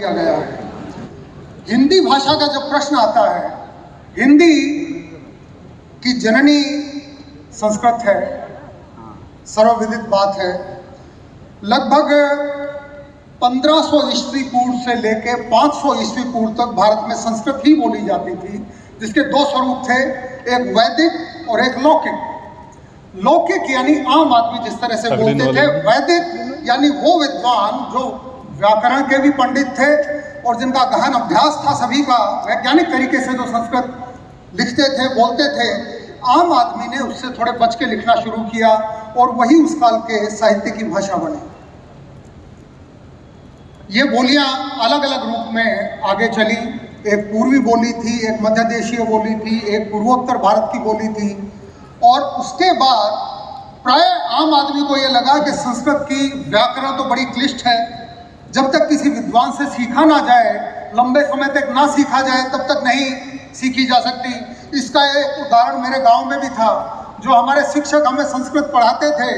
किया गया है। हिंदी भाषा का जब प्रश्न आता है, हिंदी की जननी संस्कृत है, सर्वविदित बात है। लगभग 1500 ईस्वी पूर्व से लेकर 500 ईस्वी पूर्व तक भारत में संस्कृत ही बोली जाती थी, जिसके दो स्वरूप थे, एक वैदिक और एक लौकिक। लौकिक यानी आम आदमी जिस तरह से बोलते थे, वैदिक यानी वो विद्वान जो व्याकरण के भी पंडित थे और जिनका गहन अभ्यास था सभी का, वैज्ञानिक तरीके से जो संस्कृत लिखते थे, बोलते थे। आम आदमी ने उससे थोड़े बच के लिखना शुरू किया और वही उस काल के साहित्य की भाषा बनी। ये बोलियां अलग अलग रूप में आगे चली। एक पूर्वी बोली थी, एक मध्य देशीय बोली थी, एक पूर्वोत्तर भारत की बोली थी। और उसके बाद प्राय आम आदमी को ये लगा कि संस्कृत की व्याकरण तो बड़ी क्लिष्ट है, जब तक किसी विद्वान से सीखा ना जाए, लंबे समय तक ना सीखा जाए, तब तक नहीं सीखी जा सकती। इसका एक उदाहरण मेरे गांव में भी था। जो हमारे शिक्षक हमें संस्कृत पढ़ाते थे,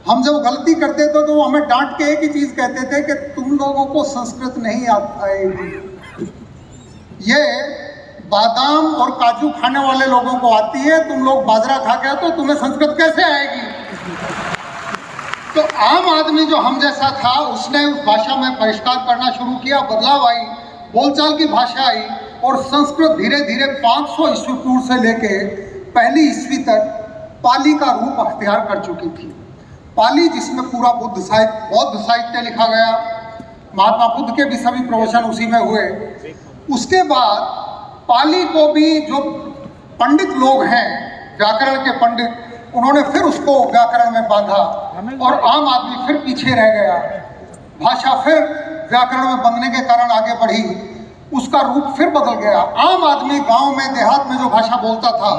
हम जब गलती करते थे तो वो हमें डांट के एक ही चीज कहते थे कि तुम लोगों को संस्कृत नहीं आएगी। ये बादाम और काजू खाने वाले लोगों को आती है, तुम लोग बाजरा खा के तो तुम्हें संस्कृत कैसे आएगी। तो आम आदमी जो हम जैसा था, उसने उस भाषा में परिष्कार करना शुरू किया, बदलाव आई, बोलचाल की भाषा आई और संस्कृत धीरे धीरे 500 ईस्वी पूर्व से लेके पहली ईस्वी तक पाली का रूप अख्तियार कर चुकी थी। पाली जिसमें पूरा बौद्ध साहित्य लिखा गया, महात्मा बुद्ध के भी सभी प्रवचन उसी में हुए। उसके बाद पाली को भी जो पंडित लोग हैं, व्याकरण के पंडित, उन्होंने फिर उसको व्याकरण में बांधा और आम आदमी फिर पीछे रह गया। भाषा फिर व्याकरण में बंधने के कारण आगे बढ़ी, उसका रूप फिर बदल गया। आम आदमी गांव में, देहात में जो भाषा बोलता था,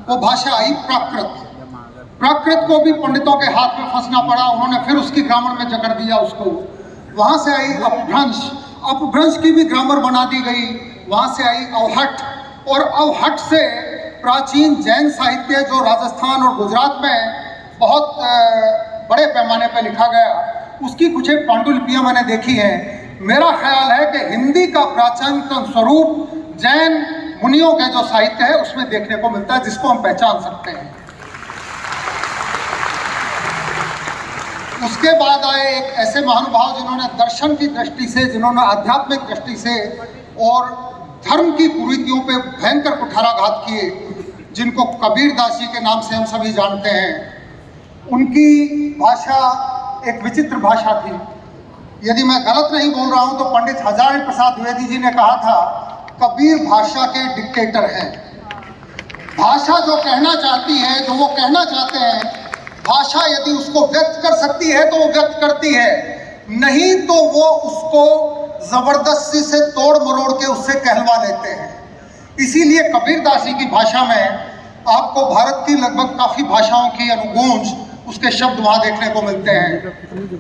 वो भाषा आई प्राकृत। प्राकृत को भी पंडितों के हाथ में फंसना पड़ा, उन्होंने फिर उसकी ग्रामर में जकड़ दिया उसको। वहां से आई अपभ्रंश, अपभ्रंश की भी ग्रामर बना दी गई। वहां से आई अवहट और अवहट से प्राचीन जैन साहित्य जो राजस्थान और गुजरात में बहुत बड़े पैमाने पर लिखा गया, उसकी कुछ एक पांडुलिपियां मैंने देखी हैं। मेरा ख्याल है कि हिंदी का प्राचीन स्वरूप जैन मुनियों के जो साहित्य है उसमें देखने को मिलता है, जिसको हम पहचान सकते हैं। उसके बाद आए एक ऐसे महानुभाव जिन्होंने दर्शन की दृष्टि से, जिन्होंने आध्यात्मिक दृष्टि से और धर्म की कुरीतियों पे भयंकर कुठाराघात किए, जिनको कबीर दास जी के नाम से हम सभी जानते हैं। उनकी भाषा एक विचित्र भाषा थी। यदि मैं गलत नहीं बोल रहा हूं तो पंडित हजारी प्रसाद द्विवेदी जी ने कहा था, कबीर भाषा के डिक्टेटर हैं। भाषा जो कहना चाहती है, जो वो कहना चाहते हैं, भाषा यदि उसको व्यक्त कर सकती है तो वो व्यक्त करती है, नहीं तो वो उसको जबरदस्ती से तोड़ मरोड़ के उससे कहलवा लेते हैं। इसीलिए कबीरदास जी की भाषा में आपको भारत की लगभग काफी भाषाओं की अनुगूंज, उसके शब्द वहां देखने को मिलते हैं।